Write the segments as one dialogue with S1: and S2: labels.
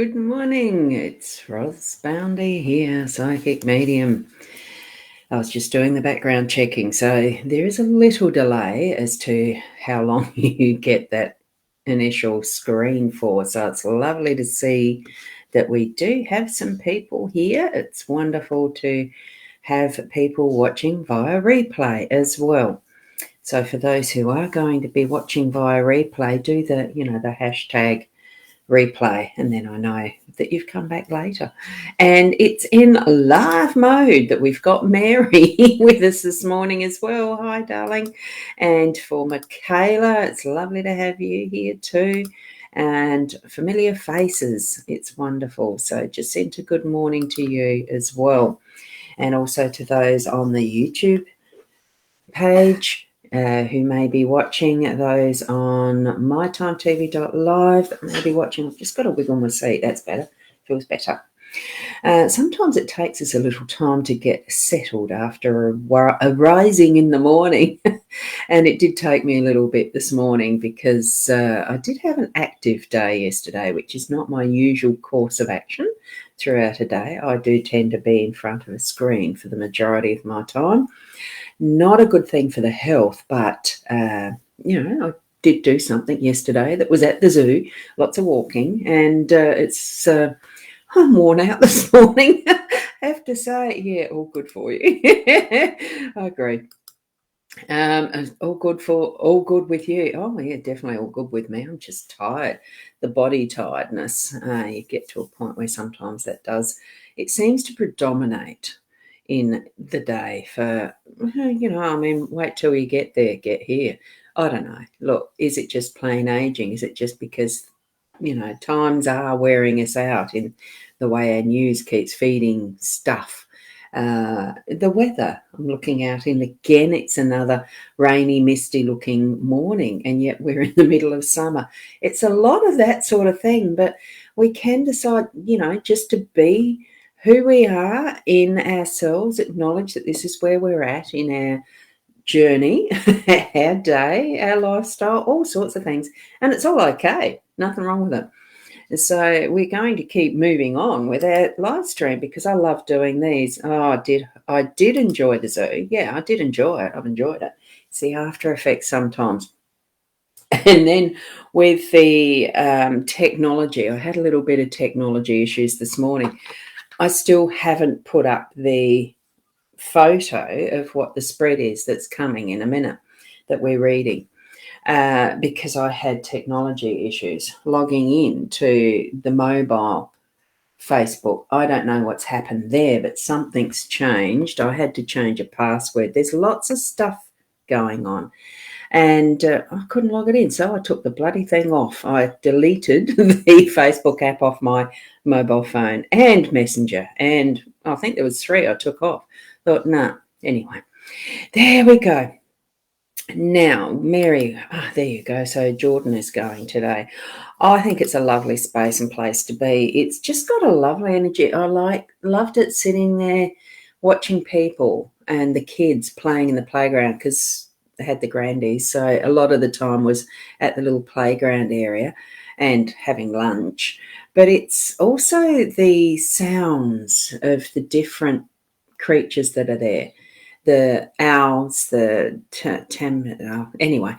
S1: Good morning. It's Ross Boundy here, psychic medium. I was just doing the background checking, so there is a little delay as to how long you get that initial screen for. So it's lovely to see that we do have some people here. It's wonderful to have people watching via replay as well. So for those who are going to be watching via replay, do the hashtag replay, and then I know that you've come back later. And it's in live mode that we've got Mary with us this morning as well. Hi, darling. And for Michaela, it's lovely to have you here too. And familiar faces, it's wonderful. So just sent a good morning to you as well. And also to those on the YouTube page who may be watching, those on mytimetv.live that may be watching. I've just got to wiggle my seat. That's better. Feels better. Sometimes it takes us a little time to get settled after a rising in the morning. And it did take me a little bit this morning because I did have an active day yesterday, which is not my usual course of action throughout a day. I do tend to be in front of a screen for the majority of my time. Not a good thing for the health, but, I did do something yesterday that was at the zoo, lots of walking, and I'm worn out this morning. I have to say, yeah, all good for you. I agree. All good with you. Oh, yeah, definitely all good with me. I'm just tired. The body tiredness. You get to a point where sometimes it seems to predominate in the day for, wait till you get there, get here. I don't know. Look, is it just plain aging? Is it just because, times are wearing us out in the way our news keeps feeding stuff? The weather, I'm looking out in again, it's another rainy, misty looking morning, and yet we're in the middle of summer. It's a lot of that sort of thing, but we can decide, just to be who we are in ourselves, acknowledge that this is where we're at in our journey, our day, our lifestyle, all sorts of things. And it's all okay. Nothing wrong with it. So we're going to keep moving on with our live stream because I love doing these. Oh, I did enjoy the zoo. Yeah, I did enjoy it. I've enjoyed it. It's the after effects sometimes. And then with the technology, I had a little bit of technology issues this morning. I still haven't put up the photo of what the spread is that's coming in a minute that we're reading. Because I had technology issues logging in to the mobile Facebook. I don't know what's happened there, but something's changed. I had to change a password. There's lots of stuff going on. And I couldn't log it in, so I took the bloody thing off. I deleted the Facebook app off my mobile phone and Messenger, and I think there was 3 I took off. Thought, nah. Anyway, there we go. Now, Mary, there you go. So Jordan is going today. I think it's a lovely space and place to be. It's just got a lovely energy. I loved it sitting there watching people and the kids playing in the playground because they had the grandies. So a lot of the time was at the little playground area and having lunch. But it's also the sounds of the different creatures that are there. The owls, anyway,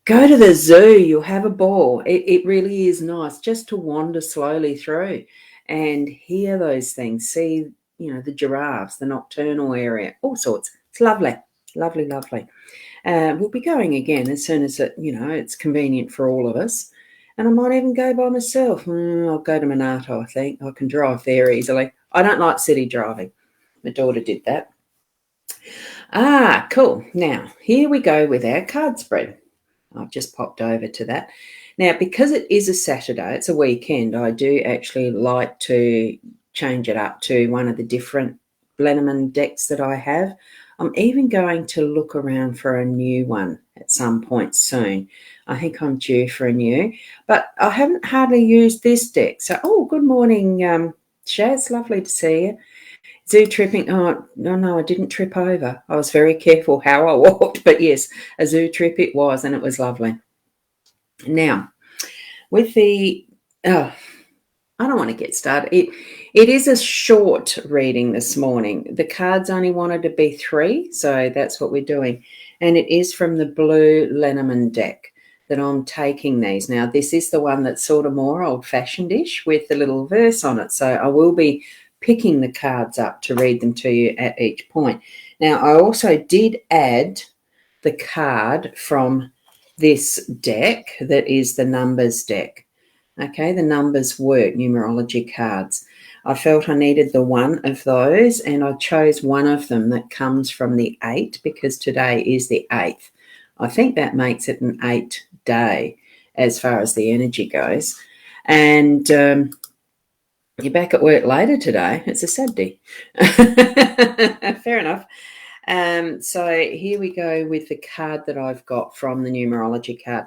S1: go to the zoo, you'll have a ball. It really is nice just to wander slowly through and hear those things, see, the giraffes, the nocturnal area, all sorts. It's lovely, lovely, lovely. We'll be going again as soon as it's convenient for all of us. And I might even go by myself. I'll go to Monarto, I think. I can drive there easily. I don't like city driving. My daughter did that. Cool. Now, here we go with our card spread. I've just popped over to that. Now, because it is a Saturday, it's a weekend, I do actually like to change it up to one of the different Blenheim decks that I have. I'm even going to look around for a new one at some point soon. I think I'm due for a new, but I haven't hardly used this deck. So, good morning, Shaz. Lovely to see you. Zoo tripping. Oh, no, I didn't trip over. I was very careful how I walked, but yes, a zoo trip it was, and it was lovely. Now, with the I don't want to get started. It is a short reading this morning. The cards only wanted to be 3, so that's what we're doing. And it is from the blue Lenormand deck that I'm taking these. Now, this is the one that's sort of more old-fashioned-ish with the little verse on it. So I will be picking the cards up to read them to you at each point. Now, I also did add the card from this deck that is the numbers deck. Okay, the numbers work, numerology cards. I felt I needed the one of those, and I chose one of them that comes from the 8 because today is the 8th. I think that makes it an 8 day as far as the energy goes. And you're back at work later today. It's a Saturday. Fair enough. So here we go with the card that I've got from the numerology card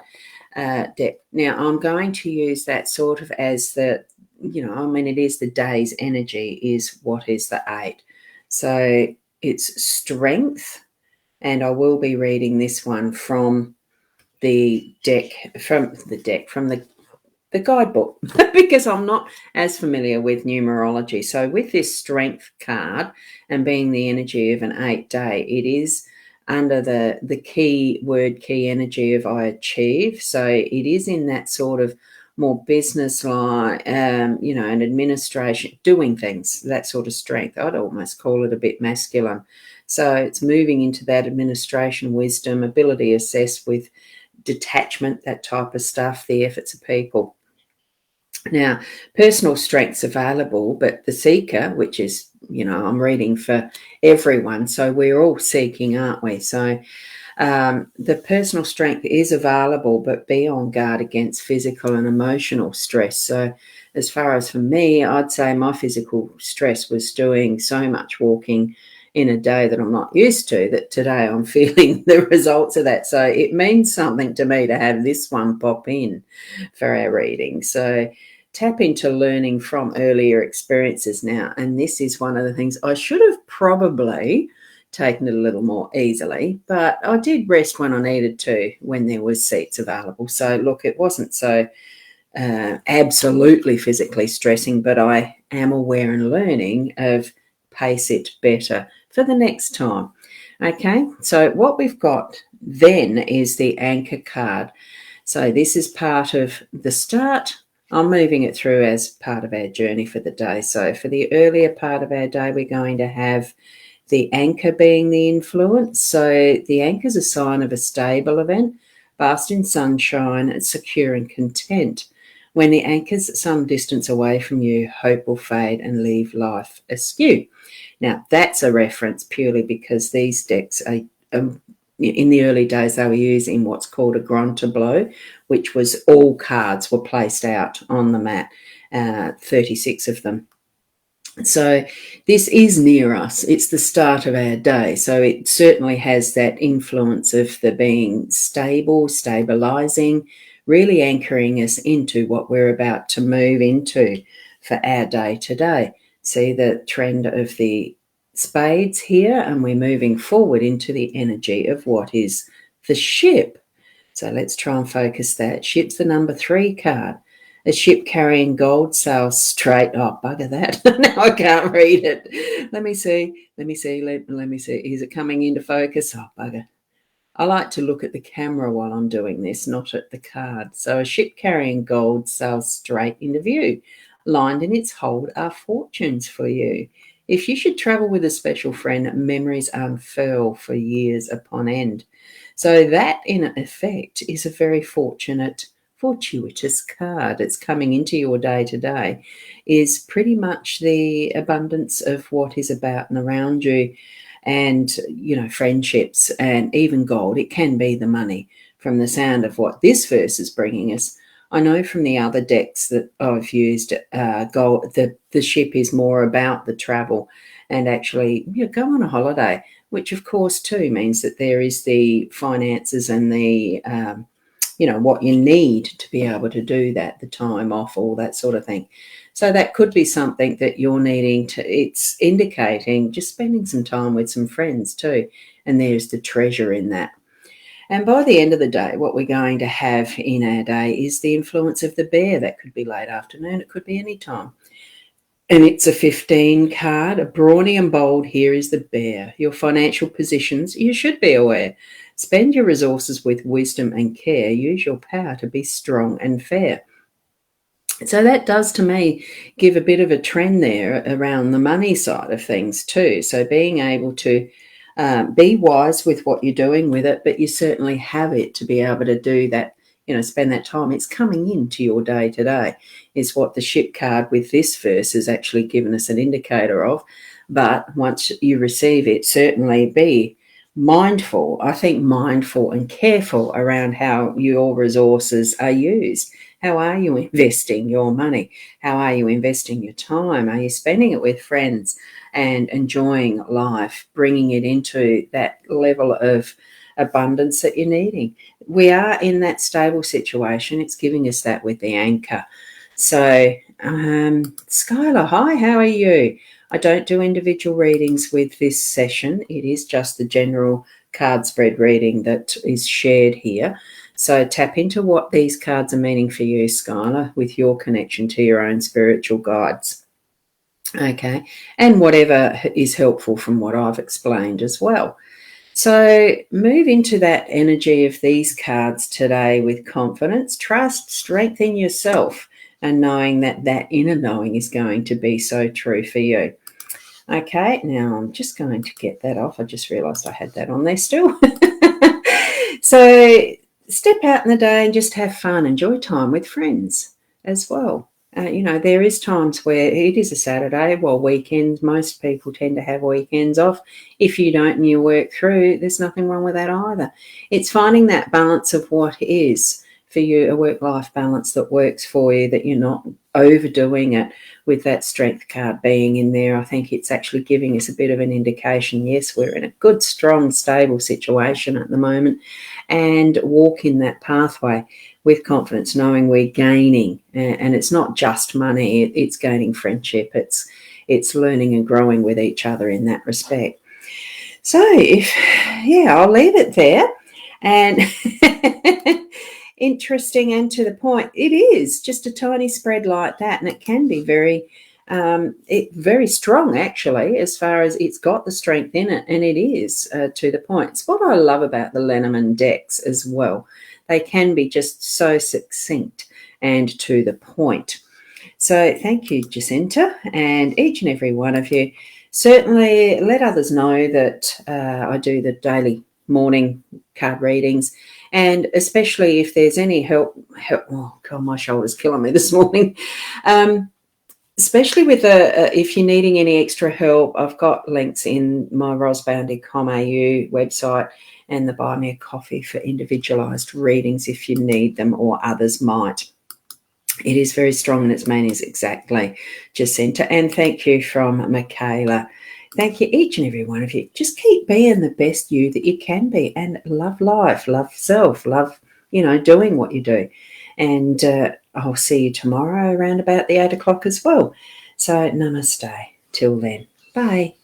S1: deck. Now, I'm going to use that sort of as the, it is the day's energy is what is the 8. So it's strength, and I will be reading this one from the guidebook because I'm not as familiar with numerology. So with this strength card and being the energy of an 8 day, it is under the key energy of I achieve. So it is in that sort of more business-like, and administration, doing things, that sort of strength. I'd almost call it a bit masculine. So it's moving into that administration, wisdom, ability assess with detachment, that type of stuff, the efforts of people. Now, personal strength's available, but the seeker, which is, I'm reading for everyone, so we're all seeking, aren't we? So the personal strength is available, but be on guard against physical and emotional stress. So as far as for me, I'd say my physical stress was doing so much walking in a day that I'm not used to, that today I'm feeling the results of that. So it means something to me to have this one pop in for our reading. So tap into learning from earlier experiences now. And this is one of the things I should have probably taken it a little more easily, but I did rest when I needed to when there was seats available. So look, it wasn't so absolutely physically stressing, but I am aware and learning of pace it better for the next time. Okay, so what we've got then is the anchor card. So this is part of the start. I'm moving it through as part of our journey for the day. So for the earlier part of our day, we're going to have the anchor being the influence. So the anchor is a sign of a stable event, basked in sunshine, secure and content. When the anchor's some distance away from you, hope will fade and leave life askew. Now, that's a reference purely because these decks are, in the early days, they were using what's called a grand tableau, which was all cards were placed out on the mat, 36 of them. So this is near us. It's the start of our day. So it certainly has that influence of the being stable, stabilizing, really anchoring us into what we're about to move into for our day today. See the trend of the spades here, and we're moving forward into the energy of what is the ship. So let's try and focus that. Ship's the number 3 card. A ship carrying gold sails straight. Oh, bugger that. Now I can't read it. Let me see. Let me see. Is it coming into focus? Oh, bugger. I like to look at the camera while I'm doing this, not at the card. So a ship carrying gold sails straight into view. Lined in its hold are fortunes for you. If you should travel with a special friend, memories unfurl for years upon end. So that, in effect, is a very fortuitous card. It's coming into your day to day, is pretty much the abundance of what is about and around you, and friendships and even gold. It can be the money from the sound of what this verse is bringing us. I know from the other decks that I've used, gold, the ship is more about the travel and actually go on a holiday, which of course too means that there is the finances and the what you need to be able to do that, the time off, all that sort of thing. So that could be something that you're needing to, it's indicating just spending some time with some friends too. And there's the treasure in that. And by the end of the day, what we're going to have in our day is the influence of the bear. That could be late afternoon, it could be any time. And it's a 15 card, a brawny and bold. Here is the bear. Your financial positions, you should be aware. Spend your resources with wisdom and care. Use your power to be strong and fair. So that does, to me, give a bit of a trend there around the money side of things too. So being able to be wise with what you're doing with it, but you certainly have it to be able to do that, spend that time. It's coming into your day to day is what the ship card with this verse has actually given us an indicator of. But once you receive it, certainly be mindful, I think mindful and careful around how your resources are used. How are you investing your money? How are you investing your time? Are you spending it with friends and enjoying life, bringing it into that level of abundance that you're needing? We are in that stable situation. It's giving us that with the anchor. So, Skylar, hi, how are you? I don't do individual readings with this session. It is just the general card spread reading that is shared here. So tap into what these cards are meaning for you, Skylar, with your connection to your own spiritual guides. Okay, and whatever is helpful from what I've explained as well. So move into that energy of these cards today with confidence, trust, strengthen yourself, and knowing that that inner knowing is going to be so true for you. Okay, now I'm just going to get that off. I just realised I had that on there still. So step out in the day and just have fun. Enjoy time with friends as well. There is times where it is a Saturday, well, weekends, most people tend to have weekends off. If you don't and you work through, there's nothing wrong with that either. It's finding that balance of what is for you, a work-life balance that works for you, that you're not overdoing it with that strength card being in there. I think it's actually giving us a bit of an indication, yes, we're in a good, strong, stable situation at the moment, and walk in that pathway with confidence, knowing we're gaining. And it's not just money, it's gaining friendship. It's learning and growing with each other in that respect. So I'll leave it there. And interesting and to the point, it is just a tiny spread like that, and it can be very strong actually, as far as it's got the strength in it, and it is to the point. It's what I love about the Lenormand decks as well. They can be just so succinct and to the point. So thank you, Jacinta, and each and every one of you. Certainly let others know that I do the daily morning card readings, and especially if there's any help. Oh God, my shoulder's killing me this morning. Especially with if you're needing any extra help, I've got links in my rosboundy.com.au website and the Buy Me a Coffee for individualised readings if you need them, or others might. It is very strong and its meaning is exactly Jacinta. And thank you from Michaela. Thank you, each and every one of you. Just keep being the best you that you can be, and love life, love self, love, doing what you do. And I'll see you tomorrow around about the 8 o'clock as well. So namaste. Till then. Bye.